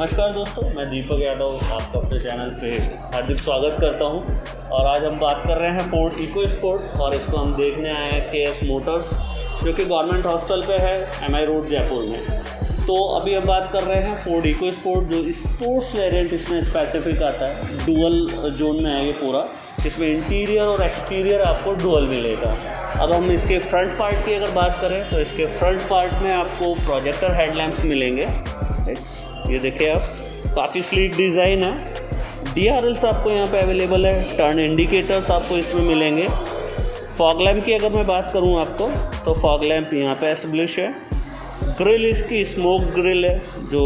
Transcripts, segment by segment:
नमस्कार दोस्तों, मैं दीपक यादव आपका अपने चैनल पे हार्दिक स्वागत करता हूं। और आज हम बात कर रहे हैं फोर्ड इको स्पोर्ट और इसको हम देखने आए हैं KS मोटर्स, जो कि गवर्नमेंट हॉस्टल पे है MI रोड जयपुर में। तो अभी हम बात कर रहे हैं फोर्ड इको स्पोर्ट, जो स्पोर्ट्स वेरिएंट इसमें स्पेसिफिक आता है। डुअल जोन में है ये पूरा, इसमें इंटीरियर और एक्सटीरियर आपको डुअल मिलेगा। अब हम इसके फ्रंट पार्ट की अगर बात करें तो इसके फ्रंट पार्ट में आपको प्रोजेक्टर हेडलैम्प्स मिलेंगे। ये देखिए आप, काफ़ी स्लीक डिज़ाइन है। DRLs आपको यहाँ पे अवेलेबल है। टर्न इंडिकेटर्स आपको इसमें मिलेंगे। फॉग लैम्प की अगर मैं बात करूँ आपको, तो फॉग लैम्प यहाँ पे एस्टेब्लिश है। ग्रिल इसकी स्मोक ग्रिल है, जो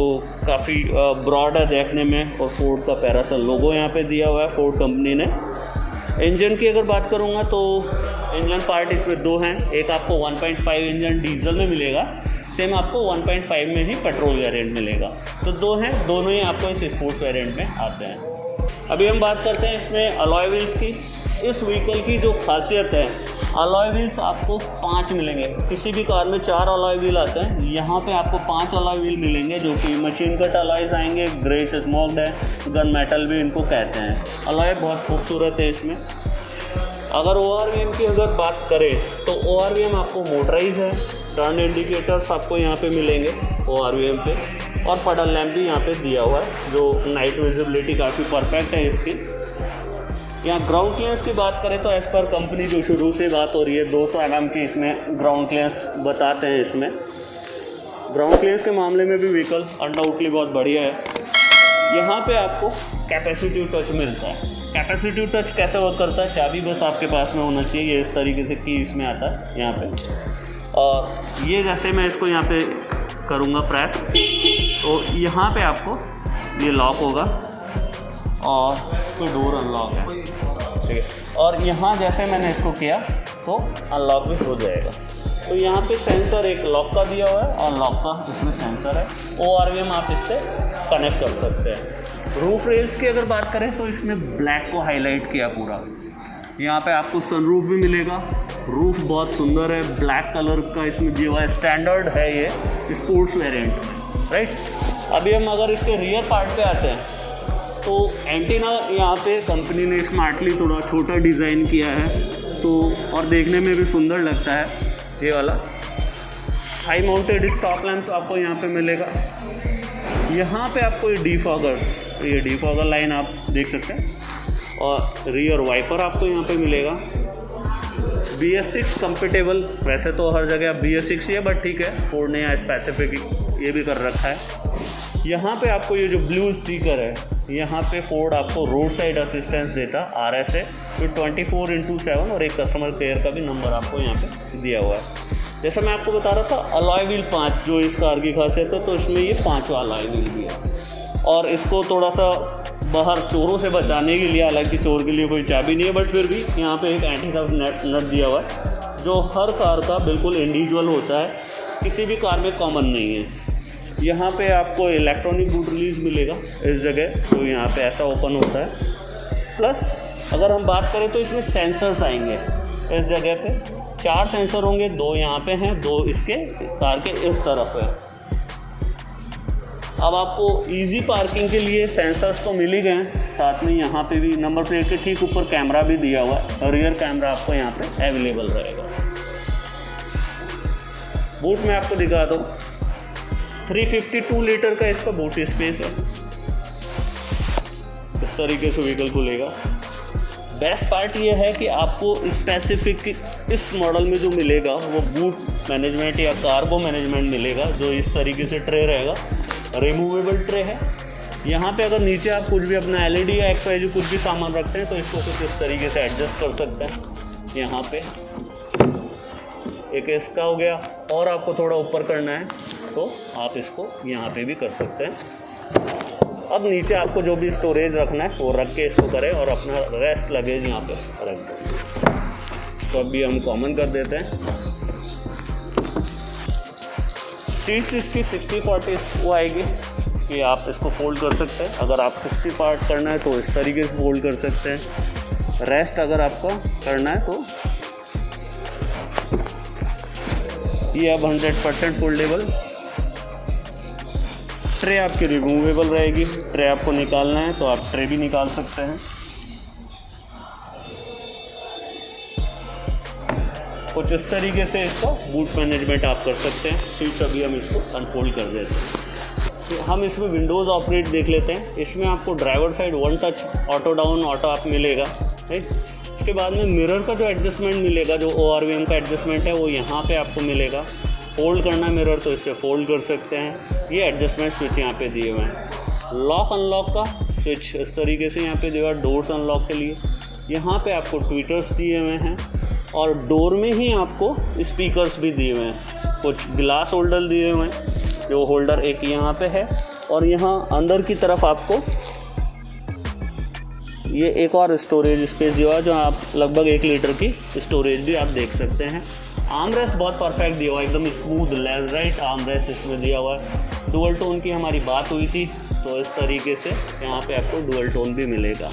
काफ़ी ब्रॉड है देखने में, और फोर्ड का पैरासल लोगो यहाँ पे दिया हुआ है फोर्ड कंपनी ने। इंजन की अगर बात करूँगा तो इंजन पार्ट इसमें दो हैं। एक आपको 1.5 इंजन डीजल में मिलेगा, सेम आपको 1.5 में ही पेट्रोल वेरिएंट मिलेगा। तो दो हैं, दोनों ही आपको इस स्पोर्ट्स वेरिएंट में आते हैं। अभी हम बात करते हैं इसमें अलॉय व्हील्स की। इस व्हीकल की जो खासियत है, अलॉय व्हील्स आपको 5 मिलेंगे। किसी भी कार में 4 अलॉय व्हील आते हैं, यहाँ पे आपको 5 अलॉय व्हील मिलेंगे, जो कि मशीन कट अलॉयज आएंगे। ग्रे स्मोक्ड है, गन मेटल भी इनको कहते हैं। अलॉय बहुत खूबसूरत है इसमें। अगर ORVM की अगर बात करें तो ORVM आपको मोटराइज है। टर्न इंडिकेटर्स आपको यहाँ पे मिलेंगे ORVM पे, और पडल लैम्प भी यहाँ पे दिया हुआ है, जो नाइट विजिबिलिटी काफ़ी परफेक्ट है इसकी। यहाँ ग्राउंड क्लियरेंस की बात करें तो एज़ पर कंपनी जो शुरू से बात हो रही है, 200 mm की इसमें ग्राउंड क्लियरेंस बताते हैं। इसमें ग्राउंड क्लियरेंस के मामले में भी व्हीकल अनडाउटली बहुत बढ़िया है। यहाँ पे आपको कैपेसिटिव टच मिलता है। कैपेसिटिव टच कैसे वर्क करता है, चाबी बस आपके पास में होना चाहिए। ये इस तरीके से की इसमें आता है यहाँ पे, और ये जैसे मैं इसको यहाँ पे करूँगा प्रेस, तो यहाँ पे आपको ये लॉक होगा और तो डोर अनलॉक है, ठीक है। और यहाँ जैसे मैंने इसको किया तो अनलॉक भी हो जाएगा। तो यहाँ पे सेंसर एक लॉक का दिया हुआ है और लॉक का इसमें सेंसर है। ORVM आप इससे कनेक्ट कर सकते हैं। रूफ रेल्स की अगर बात करें तो इसमें ब्लैक को हाईलाइट किया पूरा। यहाँ पे आपको सनरूफ भी मिलेगा। रूफ बहुत सुंदर है, ब्लैक कलर का इसमें दिया हुआ है। स्टैंडर्ड है ये स्पोर्ट्स वेरिएंट में, राइट। अभी हम अगर इसके रियर पार्ट पे आते हैं तो एंटीना यहाँ पे कंपनी ने स्मार्टली थोड़ा छोटा डिज़ाइन किया है, तो और देखने में भी सुंदर लगता है ये वाला। हाई माउंटेड स्टॉप लैंप आपको यहाँ पे मिलेगा। यहाँ पे आपको ये डिफॉगर लाइन आप देख सकते हैं, और रियर वाइपर आपको यहाँ पे मिलेगा। BS6 कंपेटेबल, वैसे तो हर जगह BS6 ही है, बट ठीक है, फोर्ड ने यहाँ स्पेसिफिक ये भी कर रखा है। यहाँ पे आपको ये जो ब्लू स्टिकर है, यहाँ पे फोर्ड आपको रोड साइड असिस्टेंस देता RSA, जो 24/7, और एक कस्टमर केयर का भी नंबर आपको यहाँ पे दिया हुआ है। जैसा मैं आपको बता रहा था, अलॉय व्हील 5 जो इस कार की खासियत है, तो इसमें ये 5वां अलॉय व्हील भी है। और इसको थोड़ा सा बाहर चोरों से बचाने के लिए, हालांकि चोर के लिए कोई चाबी नहीं है, बट फिर भी यहाँ पे एक एंटी थेफ्ट नट दिया हुआ है, जो हर कार का बिल्कुल इंडिविजुअल होता है, किसी भी कार में कॉमन नहीं है। यहाँ पे आपको इलेक्ट्रॉनिक बूट रिलीज मिलेगा इस जगह, तो यहाँ पे ऐसा ओपन होता है। प्लस अगर हम बात करें तो इसमें सेंसर्स आएंगे इस जगह पे। 4 सेंसर होंगे, 2 यहाँ पे हैं, 2 इसके कार के इस तरफ है। अब आपको इजी पार्किंग के लिए सेंसर्स तो मिल ही गए हैं, साथ में यहाँ पे भी नंबर प्लेट के ठीक ऊपर कैमरा भी दिया हुआ है। रियर कैमरा आपको यहाँ पे अवेलेबल रहेगा। बूट में आपको दिखा दो, 352 लीटर का इसका बूट स्पेस है। इस तरीके से व्हीकल खुलेगा। बेस्ट पार्ट ये है कि आपको स्पेसिफिक इस मॉडल में जो मिलेगा वो बूट मैनेजमेंट या कार्गो मैनेजमेंट मिलेगा, जो इस तरीके से ट्रे रहेगा। रिमूवेबल ट्रे है। यहाँ पे अगर नीचे आप कुछ भी अपना LED या XYZ कुछ भी सामान रखते हैं तो इसको कुछ इस तरीके से एडजस्ट कर सकते हैं। यहाँ पे एक इसका हो गया, और आपको थोड़ा ऊपर करना है तो आप इसको यहाँ पे भी कर सकते हैं। अब नीचे आपको जो भी स्टोरेज रखना है वो रख के इसको करें, और अपना रेस्ट लगेज यहाँ पे रख दें। इसको अभी हम कॉमन कर देते हैं। सीट्स इसकी 60/40 वो आएगी कि आप इसको फोल्ड कर सकते हैं। अगर आप 60 पार्ट करना है तो इस तरीके से फोल्ड कर सकते हैं। रेस्ट अगर आपको करना है तो ये अब 100% फोल्डेबल। ट्रे आपकी रिमूवेबल रहेगी, ट्रे आपको निकालना है तो आप ट्रे भी निकाल सकते हैं। कुछ इस तरीके से इसका बूट मैनेजमेंट आप कर सकते हैं। स्विच अभी हम इसको अनफोल्ड कर देते हैं। तो हम इसमें विंडोज़ ऑपरेट देख लेते हैं। इसमें आपको driver side one touch auto down auto up मिलेगा, राइट। उसके बाद में मिरर का जो एडजस्टमेंट मिलेगा, जो ORVM का एडजस्टमेंट है वो यहाँ पे आपको मिलेगा। फोल्ड करना मिरर तो इससे फोल्ड कर सकते हैं। ये एडजस्टमेंट स्विच यहाँ पे दिए हुए हैं। लॉक अनलॉक का स्विच इस तरीके से यहाँ पे दिया हुआ है डोर्स अनलॉक के लिए। यहाँ पे आपको ट्विटर्स दिए हुए हैं और डोर में ही आपको स्पीकर्स भी दिए हुए हैं। कुछ ग्लास होल्डर दिए हुए हैं, जो होल्डर एक यहाँ पे है और यहाँ अंदर की तरफ आपको ये एक और स्टोरेज स्पेस दिया हुआ है, जो आप लगभग 1 लीटर की स्टोरेज भी आप देख सकते हैं। आर्मरेस्ट बहुत परफेक्ट दिया हुआ है, एकदम स्मूथ लेफ्ट राइट आर्मरेस्ट इसमें दिया हुआ है। डुअल टोन की हमारी बात हुई थी, तो इस तरीके से यहाँ पे आपको डुअल टोन भी मिलेगा।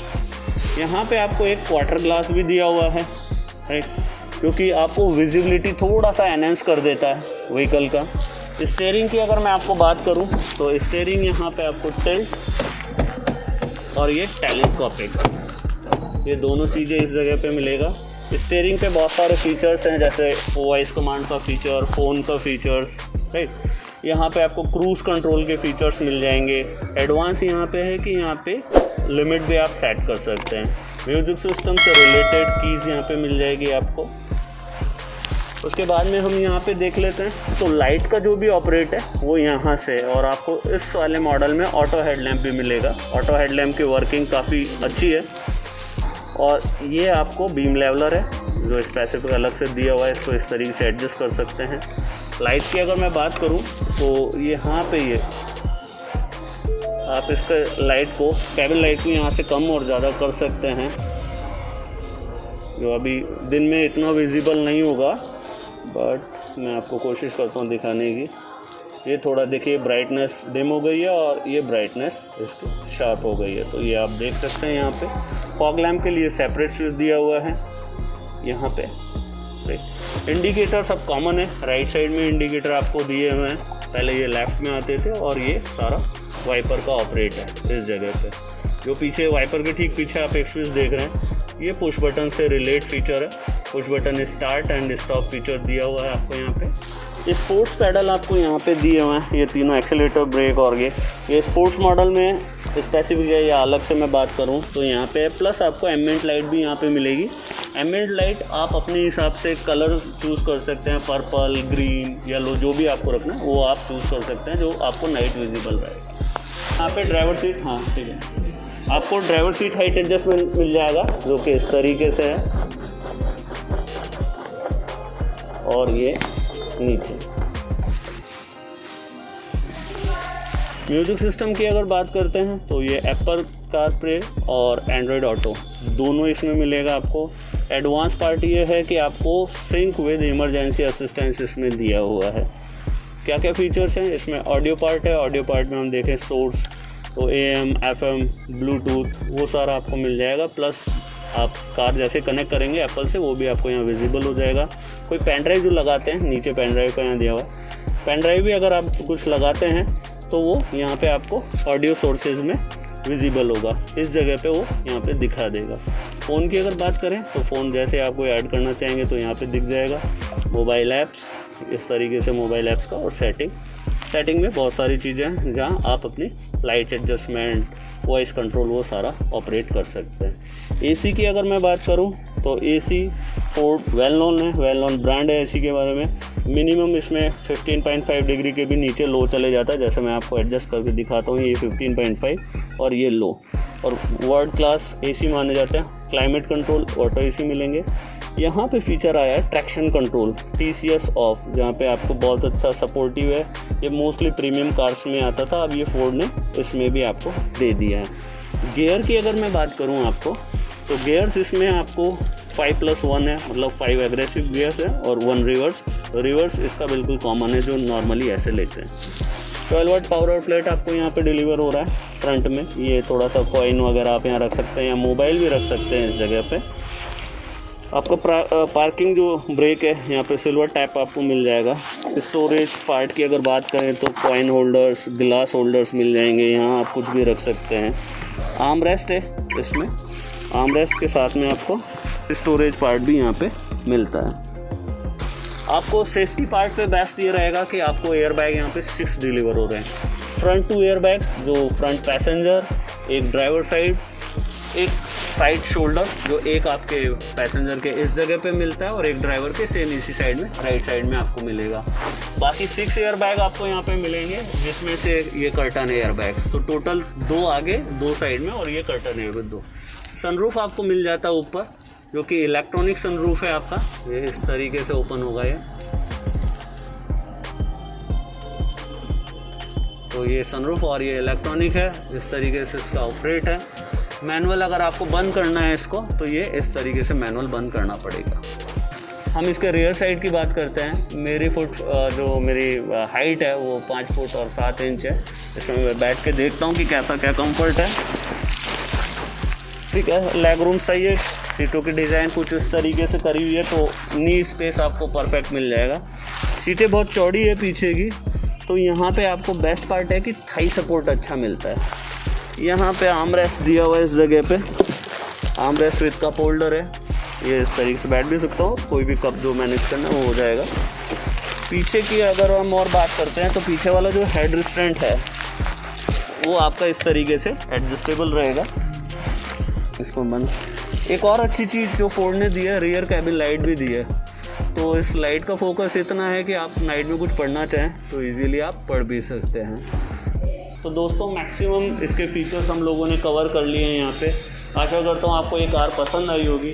यहाँ पे आपको एक क्वार्टर ग्लास भी दिया हुआ है, राइट, क्योंकि आपको विजिबिलिटी थोड़ा सा एनहेंस कर देता है व्हीकल का। स्टीयरिंग की अगर मैं आपको बात करूं तो स्टीयरिंग यहाँ पे आपको टिल्ट और ये टेलीस्कोपिक, ये दोनों चीज़ें इस जगह पे मिलेगा। स्टीयरिंग पे बहुत सारे फीचर्स हैं, जैसे वॉइस कमांड का फीचर, फ़ोन का फीचर्स, राइट। यहाँ पे आपको क्रूज़ कंट्रोल के फीचर्स मिल जाएंगे। एडवांस यहाँ पे है कि यहाँ पे लिमिट भी आप सेट कर सकते हैं। म्यूजिक सिस्टम से रिलेटेड कीज़ यहाँ पे मिल जाएगी आपको। उसके बाद में हम यहाँ पे देख लेते हैं तो लाइट का जो भी ऑपरेट है वो यहाँ से, और आपको इस वाले मॉडल में ऑटो हेडलैम्प भी मिलेगा। ऑटो हेडलैम्प की वर्किंग काफ़ी अच्छी है और ये आपको बीम लेवलर है जो स्पेसिफिक अलग से दिया हुआ है, इसको इस तरीके से एडजस्ट कर सकते हैं। लाइट की अगर मैं बात करूँ तो यहाँ पे ये आप इसका लाइट को, कैबिन लाइट को यहाँ से कम और ज़्यादा कर सकते हैं, जो अभी दिन में इतना विजिबल नहीं होगा, बट मैं आपको कोशिश करता हूँ दिखाने की। ये थोड़ा देखिए ब्राइटनेस डिम हो गई है और ये ब्राइटनेस इसकी शार्प हो गई है, तो ये आप देख सकते हैं। यहाँ पे फॉग लैम्प के लिए सेपरेट स्विच दिया हुआ है यहाँ पे। इंडिकेटर सब कॉमन है, राइट साइड में इंडिकेटर आपको दिए हुए हैं, पहले ये लेफ्ट में आते थे, और ये सारा वाइपर का ऑपरेट है इस जगह पे। जो पीछे वाइपर के ठीक पीछे आप एक स्विच देख रहे हैं, ये पुश बटन से रिलेट फीचर है। Push button start and stop feature दिया हुआ है आपको यहाँ पे। स्पोर्ट्स पैडल आपको यहाँ पे दिए हुए हैं, ये तीनों एक्सीलेटर, ब्रेक और ये स्पोर्ट्स मॉडल में स्पेसिफिक है या अलग से मैं बात करूँ तो यहाँ पे। प्लस आपको एम्बिएंट लाइट भी यहाँ पे मिलेगी। एम्बिएंट लाइट आप अपने हिसाब से कलर चूज़ कर सकते हैं, पर्पल, ग्रीन, येलो, जो भी आपको रखना है वो आप चूज़ कर सकते हैं, जो आपको नाइट विजिबल रहेगा। यहाँ पे ड्राइवर सीट, हाँ ठीक है, आपको ड्राइवर सीट हाइट एडजस्टमेंट मिल जाएगा, जो कि इस तरीके से है, और ये नीचे। म्यूजिक सिस्टम की अगर बात करते हैं तो ये एप्पल कारप्ले और एंड्रॉयड ऑटो दोनों इसमें मिलेगा आपको। एडवांस पार्ट ये है कि आपको सिंक विद इमरजेंसी असिस्टेंस इसमें दिया हुआ है। क्या क्या फीचर्स हैं इसमें? ऑडियो पार्ट है, ऑडियो पार्ट में हम देखें सोर्स तो AM, FM, ब्लूटूथ वो सारा आपको मिल जाएगा। प्लस आप कार जैसे कनेक्ट करेंगे एप्पल से वो भी आपको यहाँ विजिबल हो जाएगा। कोई पेन ड्राइव जो लगाते हैं, नीचे पेन ड्राइव का यहाँ दिया हुआ है, पेन ड्राइव भी अगर आप कुछ लगाते हैं तो वो यहाँ पे आपको ऑडियो सोर्सेज में विजिबल होगा, इस जगह पे वो यहाँ पे दिखा देगा। फ़ोन की अगर बात करें तो फ़ोन जैसे आपको ऐड करना चाहेंगे तो यहाँ पे दिख जाएगा। मोबाइल ऐप्स, इस तरीके से मोबाइल ऐप्स का, और सेटिंग में बहुत सारी चीज़ें हैं जहाँ आप अपनी लाइट एडजस्टमेंट, वॉइस कंट्रोल वो सारा ऑपरेट कर सकते हैं। AC की अगर मैं बात करूं तो AC Ford well known brand है AC के बारे में। मिनिमम इसमें 15.5 डिग्री के भी नीचे लो चले जाता है, जैसे मैं आपको एडजस्ट करके दिखाता हूँ। ये 15.5 और ये लो, और वर्ल्ड क्लास AC माने जाते हैं। क्लाइमेट कंट्रोल, ऑटो AC मिलेंगे। यहाँ पे फीचर आया है ट्रैक्शन कंट्रोल, TCS ऑफ, जहाँ पे आपको बहुत अच्छा सपोर्टिव है। ये मोस्टली प्रीमियम कार्स में आता था, अब ये फोर्ड ने इसमें भी आपको दे दिया है। गियर की अगर मैं बात करूँ आपको तो गियर्स इसमें आपको 5+1 है, मतलब 5 एग्रेसिव गियर्स है और 1 रिवर्स इसका बिल्कुल कॉमन है जो नॉर्मली ऐसे लेते हैं। 12 वाट पावर आउटलेट आपको यहाँ पे डिलीवर हो रहा है फ्रंट में। ये थोड़ा सा कॉइन वगैरह आप यहाँ रख सकते हैं या मोबाइल भी रख सकते हैं इस जगह पे। आपका पार्किंग जो ब्रेक है यहाँ पे सिल्वर टैप आपको मिल जाएगा। स्टोरेज पार्ट की अगर बात करें तो कॉइन होल्डर्स, ग्लास होल्डर्स मिल जाएंगे, यहाँ आप कुछ भी रख सकते हैं। आर्म रेस्ट है इसमें, आर्म रेस्ट के साथ में आपको स्टोरेज पार्ट भी यहाँ पे मिलता है। आपको सेफ्टी पार्ट पे बेस्ट ये रहेगा कि आपको एयर बैग यहाँ पे 6 डिलीवर हो रहे हैं। फ्रंट 2 एयर बैग्स, जो फ्रंट पैसेंजर, एक ड्राइवर साइड, एक साइड शोल्डर जो एक आपके पैसेंजर के इस जगह पे मिलता है और एक ड्राइवर के सेम इसी साइड में राइट साइड में आपको मिलेगा। बाकी 6 एयर बैग आपको यहाँ पे मिलेंगे, जिसमें से ये कर्टन एयर बैग्स, तो टोटल 2 आगे 2 साइड में और ये कर्टन एयर बैग 2। सनरूफ आपको मिल जाता है ऊपर, जो कि इलेक्ट्रॉनिक सनरूफ है आपका, ये इस तरीके से ओपन होगा ये। तो ये सनरूफ और ये इलेक्ट्रॉनिक है, इस तरीके से इसका ऑपरेट है। मैनुअल अगर आपको बंद करना है इसको तो ये इस तरीके से मैनुअल बंद करना पड़ेगा। हम इसके रियर साइड की बात करते हैं। मेरी हाइट है वो 5 फुट और 7 इंच है। इसमें मैं बैठ के देखता हूँ कि कैसा क्या कंफर्ट है। ठीक है, लेग रूम सही है, सीटों की डिज़ाइन कुछ इस तरीके से करी हुई है, तो नी स्पेस आपको परफेक्ट मिल जाएगा। सीटें बहुत चौड़ी है पीछे की, तो यहाँ पे आपको बेस्ट पार्ट है कि थाई सपोर्ट अच्छा मिलता है। यहाँ पे आर्म रेस्ट दिया हुआ है, इस जगह पे arm rest with cup holder है, ये इस तरीके से बैठ भी सकता हो, कोई भी कप जो मैनेज करना है वो हो जाएगा। पीछे की अगर हम और बात करते हैं तो पीछे वाला जो हेड रेस्टोरेंट है वो आपका इस तरीके से एडजस्टेबल रहेगा। इसको बंद, एक और अच्छी चीज़ जो फोर्ड ने दी है, रियर कैबिन लाइट भी दी है। तो इस लाइट का फोकस इतना है कि आप नाइट में कुछ पढ़ना चाहें तो इजीली आप पढ़ भी सकते हैं। तो दोस्तों मैक्सिमम इसके फीचर्स हम लोगों ने कवर कर लिए हैं यहाँ पे। आशा करता हूँ आपको ये कार पसंद आई होगी।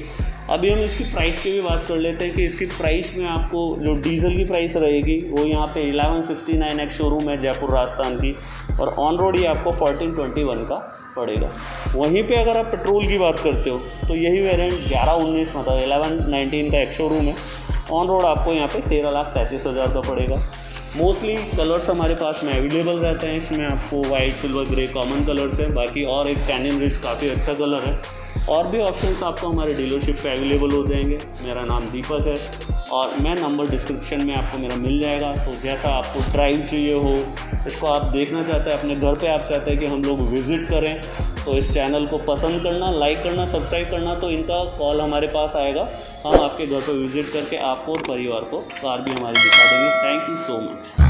अभी हम इसकी प्राइस की भी बात कर लेते हैं कि इसकी प्राइस में आपको जो डीजल की प्राइस रहेगी वो यहाँ पे 1169 एक शोरूम है जयपुर राजस्थान की, और ऑन रोड ये आपको 1421 का पड़ेगा। वहीं पे अगर आप पेट्रोल की बात करते हो तो यही वेरिएंट 1119 मतलब 1119 का एक शोरूम है, ऑन रोड आपको यहाँ पे 13,33,000 का पड़ेगा। मोस्टली कलर्स हमारे पास में अवेलेबल रहते हैं, इसमें आपको white, silver, grey common colours हैं, बाकी और एक टैनिन रिच काफ़ी अच्छा कलर है। और भी ऑप्शंस आपको हमारे डीलरशिप पे अवेलेबल हो जाएंगे। मेरा नाम दीपक है और मैं नंबर डिस्क्रिप्शन में आपको मेरा मिल जाएगा। तो जैसा आपको ड्राइव चाहिए हो, इसको आप देखना चाहते हैं अपने घर पे, आप चाहते हैं कि हम लोग विज़िट करें, तो इस चैनल को पसंद करना, लाइक करना, सब्सक्राइब करना, तो इनका कॉल हमारे पास आएगा। हम आपके घर पर विज़िट करके आपको और परिवार को कार भी हमारी दिखा देंगे। Thank you so much.